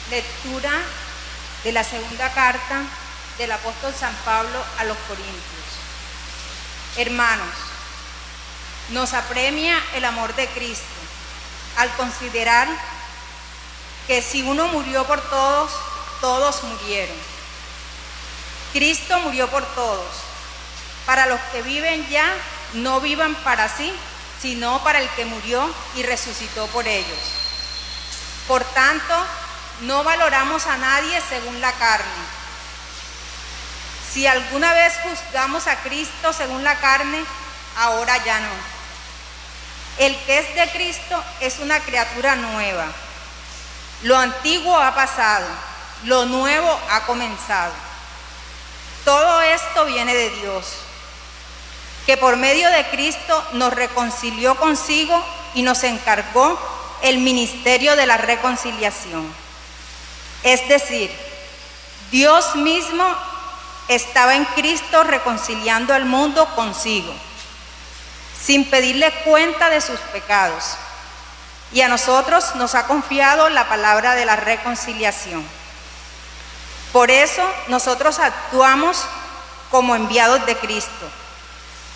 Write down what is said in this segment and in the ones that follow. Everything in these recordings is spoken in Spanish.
Lectura de la segunda carta del apóstol San Pablo a los Corintios. Hermanos, nos apremia el amor de Cristo al considerar que si uno murió por todos, todos murieron. Cristo murió por todos, para los que viven ya no vivan para sí, sino para el que murió y resucitó por ellos. Por tanto, no valoramos a nadie según la carne. Si alguna vez juzgamos a Cristo según la carne, ahora ya no. El que es de Cristo es una criatura nueva. Lo antiguo ha pasado, lo nuevo ha comenzado. Todo esto viene de Dios, que por medio de Cristo nos reconcilió consigo y nos encargó el ministerio de la reconciliación. Es decir, Dios mismo estaba en Cristo reconciliando al mundo consigo, sin pedirle cuenta de sus pecados, y a nosotros nos ha confiado la palabra de la reconciliación. Por eso nosotros actuamos como enviados de Cristo,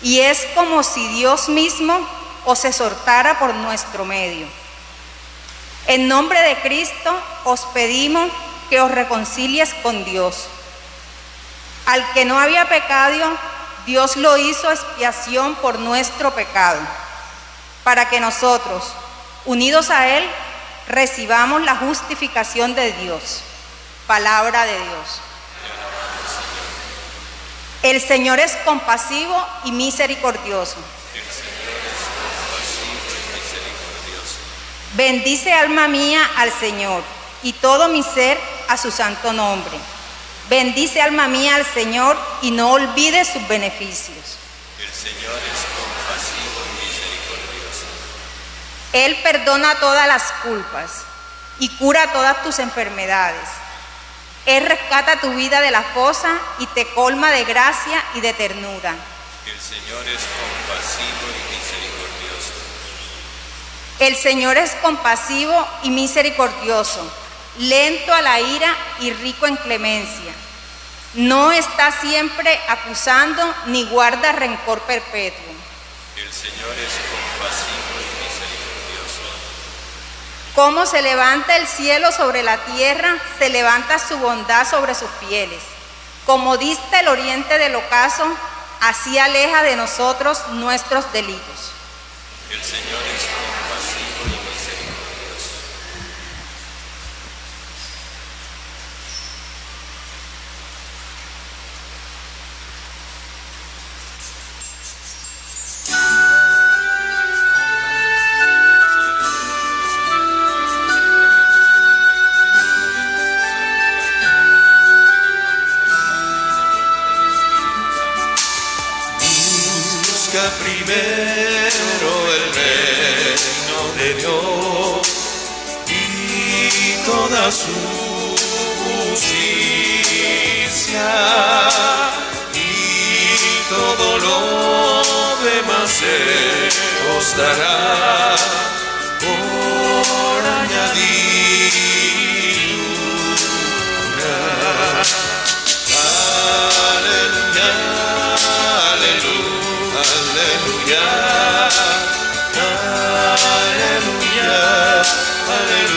y es como si Dios mismo os exhortara por nuestro medio. En nombre de Cristo os pedimos que os reconcilies con Dios. Al que no había pecado, Dios lo hizo expiación por nuestro pecado, para que nosotros, unidos a Él, recibamos la justificación de Dios. Palabra de Dios. El Señor es compasivo y misericordioso. Bendice alma mía al Señor y todo mi ser a su santo nombre. Bendice alma mía al Señor y no olvides sus beneficios. El Señor es compasivo y misericordioso. Él perdona todas las culpas y cura todas tus enfermedades. Él rescata tu vida de la fosa y te colma de gracia y de ternura. El Señor es compasivo y misericordioso. El Señor es compasivo y misericordioso, lento a la ira y rico en clemencia. No está siempre acusando ni guarda rencor perpetuo. El Señor es compasivo y misericordioso. Como se levanta el cielo sobre la tierra, se levanta su bondad sobre sus fieles. Como dista el oriente del ocaso, así aleja de nosotros nuestros delitos. El Señor es compasivo y misericordioso. Busca primero el reino de Dios y toda su justicia, y todo lo demás se os dará por añadidura. Aleluya, aleluya, aleluya, aleluya, aleluya,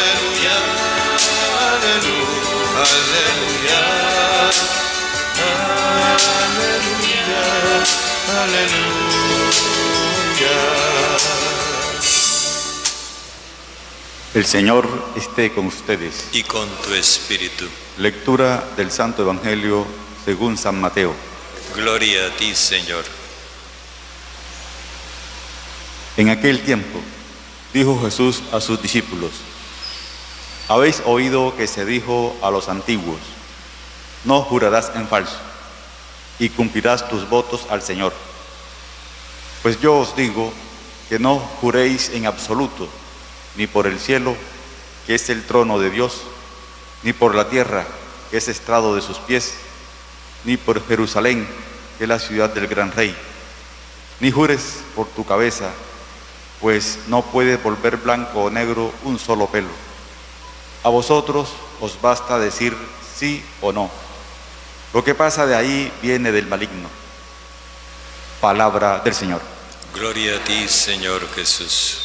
aleluya, aleluya, aleluya, aleluya. El Señor esté con ustedes. Y con tu espíritu. Lectura del Santo Evangelio según San Mateo. Gloria a ti, Señor. En aquel tiempo dijo Jesús a sus discípulos: habéis oído que se dijo a los antiguos: no jurarás en falso, y cumplirás tus votos al Señor. Pues yo os digo que no juréis en absoluto, ni por el cielo, que es el trono de Dios, ni por la tierra, que es estrado de sus pies, ni por Jerusalén, que es la ciudad del gran rey. Ni jures por tu cabeza, pues no puede volver blanco o negro un solo pelo. A vosotros os basta decir sí o no. Lo que pasa de ahí viene del maligno. Palabra del Señor. Gloria a ti, Señor Jesús.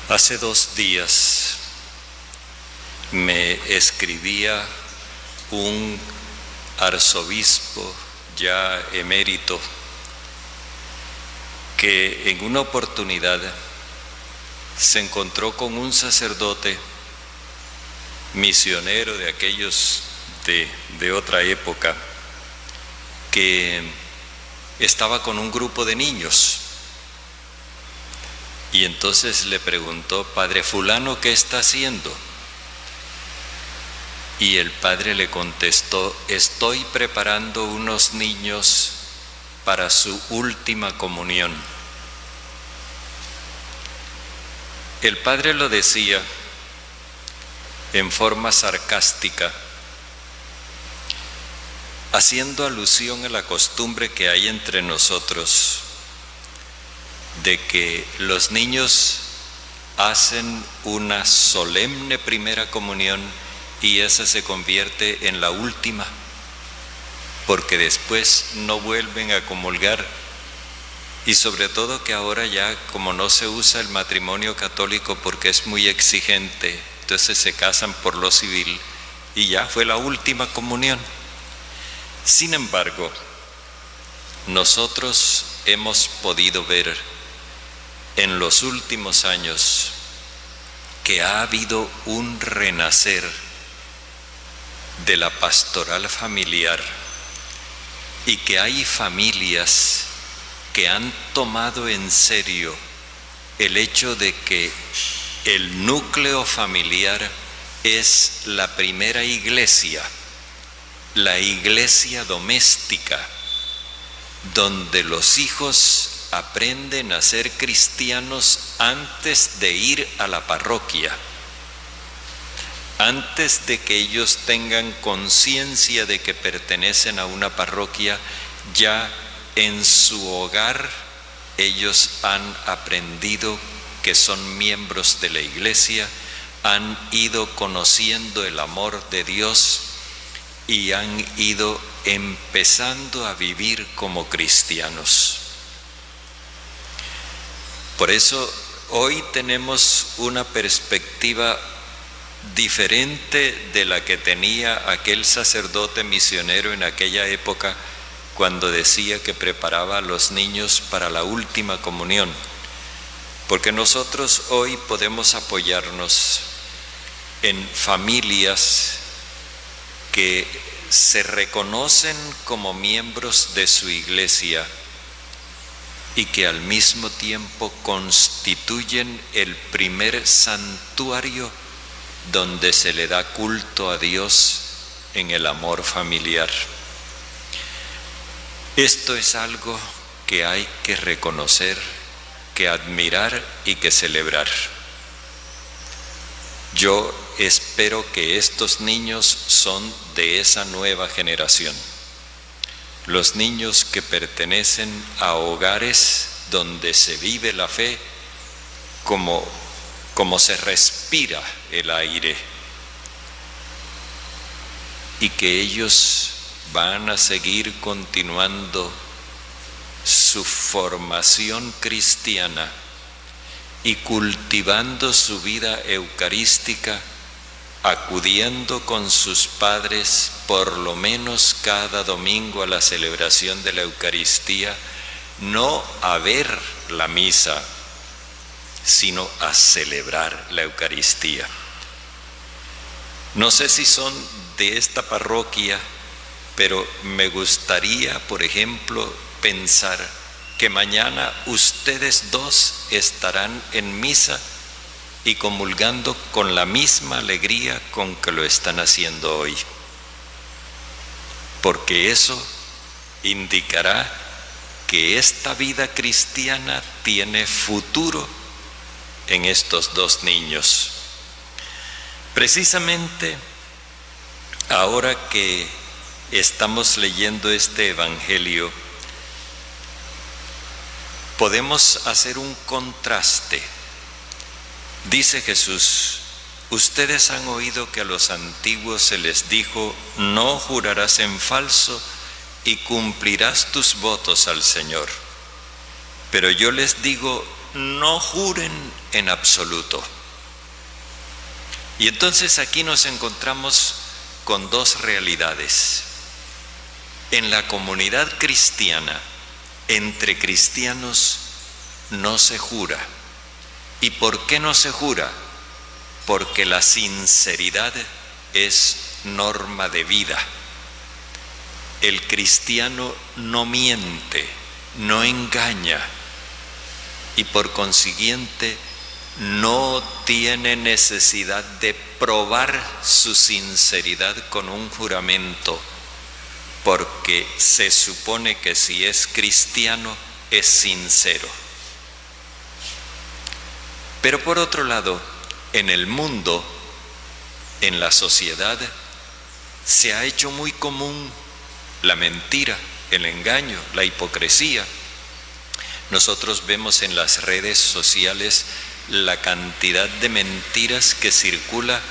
Hace 2 días me escribía un arzobispo ya emérito que en una oportunidad se encontró con un sacerdote misionero de aquellos de otra época que estaba con un grupo de niños. Y entonces le preguntó: Padre fulano, ¿qué está haciendo? Y el padre le contestó: estoy preparando unos niños para su última comunión. El padre lo decía en forma sarcástica, haciendo alusión a la costumbre que hay entre nosotros de que los niños hacen una solemne primera comunión y esa se convierte en la última, porque después no vuelven a comulgar. Y sobre todo que ahora ya, como no se usa el matrimonio católico porque es muy exigente, entonces se casan por lo civil y ya fue la última comunión. Sin embargo, nosotros hemos podido ver en los últimos años que ha habido un renacer de la pastoral familiar y que hay familias que han tomado en serio el hecho de que el núcleo familiar es la primera iglesia, la iglesia doméstica, donde los hijos aprenden a ser cristianos antes de ir a la parroquia, antes de que ellos tengan conciencia de que pertenecen a una parroquia. Ya en su hogar ellos han aprendido que son miembros de la iglesia, han ido conociendo el amor de Dios y han ido empezando a vivir como cristianos. Por eso hoy tenemos una perspectiva diferente de la que tenía aquel sacerdote misionero en aquella época, cuando decía que preparaba a los niños para la última comunión. Porque nosotros hoy podemos apoyarnos en familias que se reconocen como miembros de su iglesia y que al mismo tiempo constituyen el primer santuario donde se le da culto a Dios en el amor familiar. Esto es algo que hay que reconocer, que admirar y que celebrar. Yo espero que estos niños son de esa nueva generación. Los niños que pertenecen a hogares donde se vive la fe como se respira el aire, y que ellos van a seguir continuando su formación cristiana y cultivando su vida eucarística, acudiendo con sus padres por lo menos cada domingo a la celebración de la Eucaristía, no a ver la misa, sino a celebrar la Eucaristía. No sé si son de esta parroquia, pero me gustaría, por ejemplo, pensar que mañana ustedes dos estarán en misa y comulgando con la misma alegría con que lo están haciendo hoy. Porque eso indicará que esta vida cristiana tiene futuro en estos dos niños. Precisamente ahora que estamos leyendo este Evangelio, podemos hacer un contraste. Dice Jesús: ustedes han oído que a los antiguos se les dijo: no jurarás en falso y cumplirás tus votos al Señor. Pero yo les digo: no juren en absoluto. Y entonces aquí nos encontramos con dos realidades. En la comunidad cristiana, entre cristianos, no se jura. ¿Y por qué no se jura? Porque la sinceridad es norma de vida. El cristiano no miente, no engaña, y por consiguiente no tiene necesidad de probar su sinceridad con un juramento, porque se supone que si es cristiano es sincero. Pero por otro lado, en el mundo, en la sociedad, se ha hecho muy común la mentira, el engaño, la hipocresía. Nosotros vemos en las redes sociales la cantidad de mentiras que circula,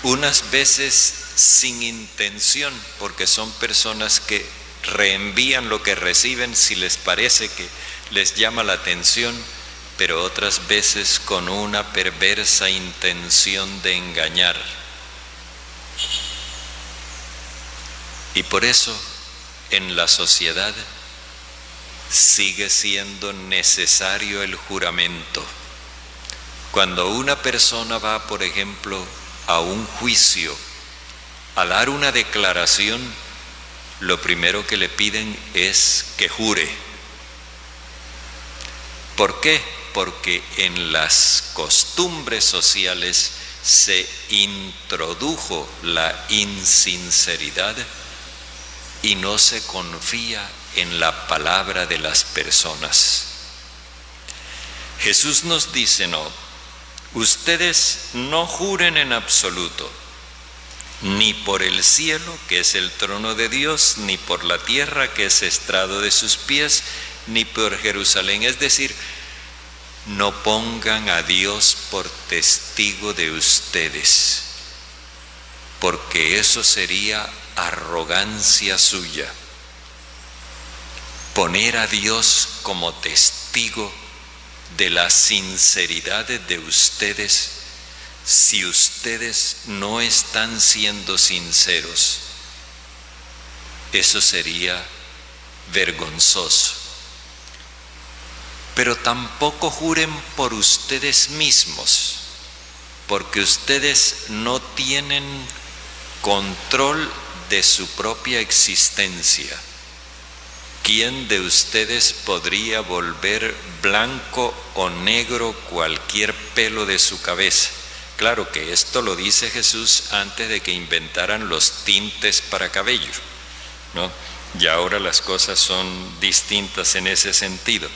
unas veces sin intención, porque son personas que reenvían lo que reciben si les parece que les llama la atención, pero otras veces con una perversa intención de engañar. Y por eso en la sociedad sigue siendo necesario el juramento. Cuando una persona va, por ejemplo, a un juicio, a dar una declaración, lo primero que le piden es que jure. ¿Por qué? Porque en las costumbres sociales se introdujo la insinceridad y no se confía en la palabra de las personas. Jesús nos dice: no, ustedes no juren en absoluto, ni por el cielo, que es el trono de Dios, ni por la tierra, que es estrado de sus pies, ni por Jerusalén. Es decir, no pongan a Dios por testigo de ustedes, porque eso sería arrogancia suya. Poner a Dios como testigo de la sinceridad de ustedes, si ustedes no están siendo sinceros, eso sería vergonzoso. Pero tampoco juren por ustedes mismos, porque ustedes no tienen control de su propia existencia. ¿Quién de ustedes podría volver blanco o negro cualquier pelo de su cabeza? Claro que esto lo dice Jesús antes de que inventaran los tintes para cabello, ¿no? Y ahora las cosas son distintas en ese sentido.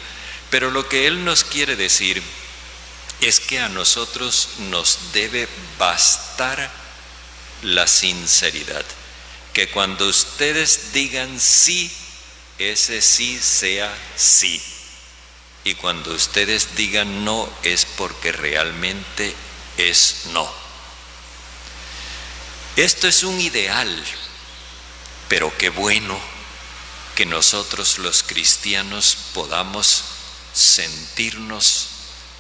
Pero lo que Él nos quiere decir es que a nosotros nos debe bastar la sinceridad. Que cuando ustedes digan sí, ese sí sea sí. Y cuando ustedes digan no, es porque realmente es no. Esto es un ideal, pero qué bueno que nosotros los cristianos podamos sentirnos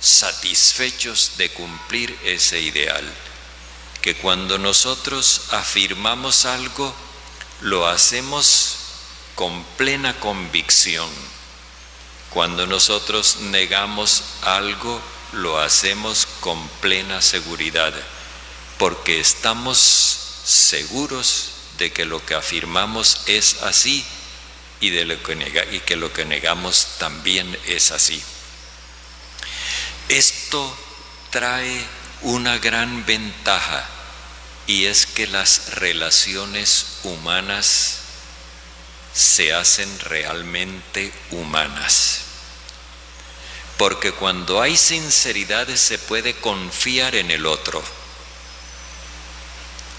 satisfechos de cumplir ese ideal. Que cuando nosotros afirmamos algo, lo hacemos con plena convicción. Cuando nosotros negamos algo, lo hacemos con plena seguridad, porque estamos seguros de que lo que afirmamos es así y que lo que negamos también es así. Esto trae una gran ventaja, y es que las relaciones humanas se hacen realmente humanas. Porque cuando hay sinceridad se puede confiar en el otro.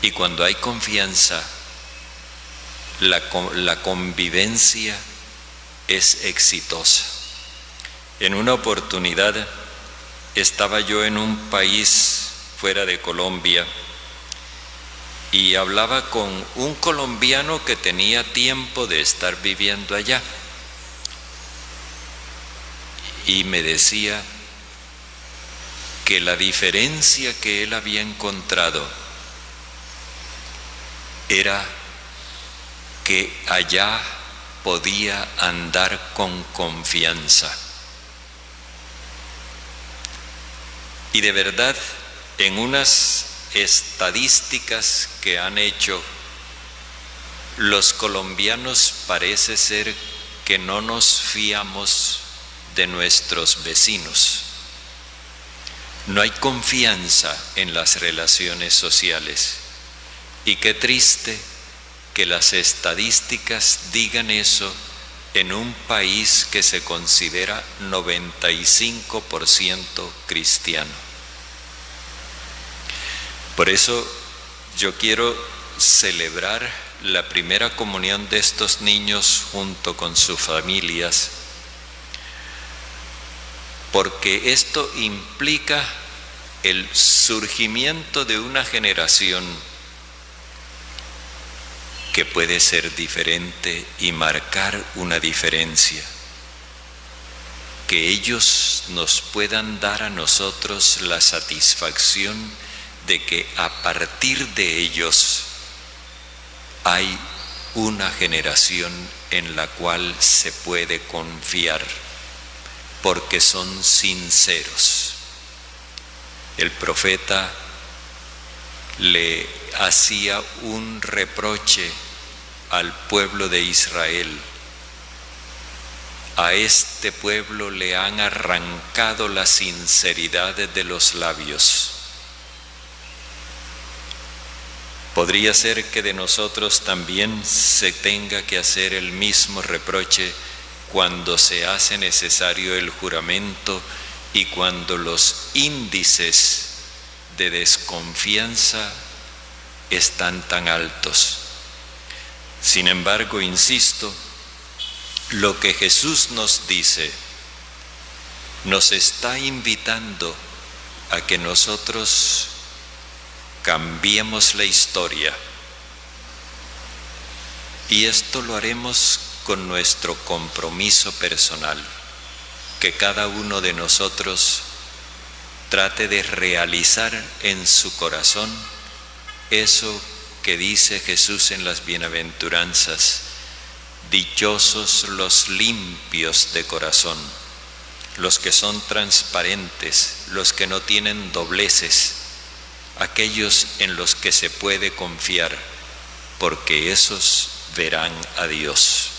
Y cuando hay confianza, la convivencia es exitosa. En una oportunidad estaba yo en un país fuera de Colombia y hablaba con un colombiano que tenía tiempo de estar viviendo allá. Y me decía que la diferencia que él había encontrado era que allá podía andar con confianza. Y de verdad, en unas estadísticas que han hecho, los colombianos parece ser que no nos fiamos de nuestros vecinos. No hay confianza en las relaciones sociales. Y qué triste que las estadísticas digan eso en un país que se considera 95% cristiano. Por eso yo quiero celebrar la primera comunión de estos niños junto con sus familias, porque esto implica el surgimiento de una generación que puede ser diferente y marcar una diferencia. Que ellos nos puedan dar a nosotros la satisfacción de que a partir de ellos hay una generación en la cual se puede confiar, porque son sinceros. El profeta le hacía un reproche al pueblo de Israel. A este pueblo le han arrancado la sinceridad de los labios. Podría ser que de nosotros también se tenga que hacer el mismo reproche cuando se hace necesario el juramento y cuando los índices de desconfianza están tan altos. Sin embargo, insisto, lo que Jesús nos dice nos está invitando a que nosotros cambiemos la historia, y esto lo haremos con nuestro compromiso personal, que cada uno de nosotros trate de realizar en su corazón eso que dice Jesús en las bienaventuranzas: dichosos los limpios de corazón, los que son transparentes, los que no tienen dobleces, aquellos en los que se puede confiar, porque esos verán a Dios.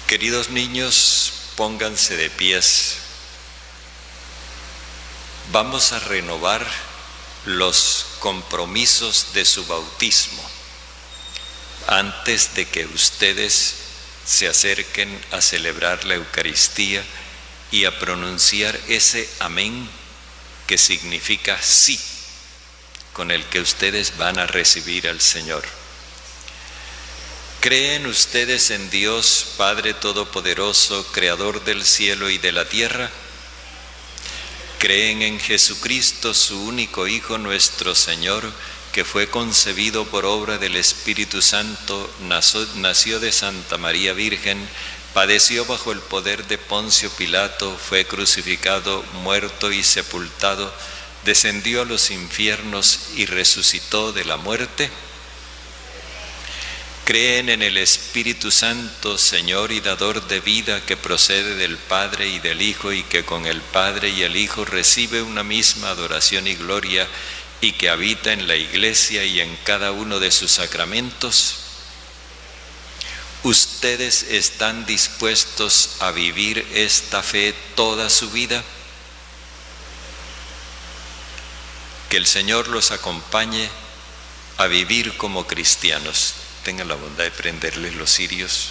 Queridos niños, pónganse de pies. Vamos a renovar los compromisos de su bautismo antes de que ustedes se acerquen a celebrar la Eucaristía y a pronunciar ese amén que significa sí, con el que ustedes van a recibir al Señor. ¿Creen ustedes en Dios, Padre Todopoderoso, Creador del cielo y de la tierra? ¿Creen en Jesucristo, su único Hijo, nuestro Señor, que fue concebido por obra del Espíritu Santo, nació de Santa María Virgen, padeció bajo el poder de Poncio Pilato, fue crucificado, muerto y sepultado, descendió a los infiernos y resucitó de la muerte? ¿Creen en el Espíritu Santo, Señor y dador de vida, que procede del Padre y del Hijo, y que con el Padre y el Hijo recibe una misma adoración y gloria, y que habita en la Iglesia y en cada uno de sus sacramentos? ¿Ustedes están dispuestos a vivir esta fe toda su vida? Que el Señor los acompañe a vivir como cristianos. Tengan la bondad de prenderles los cirios.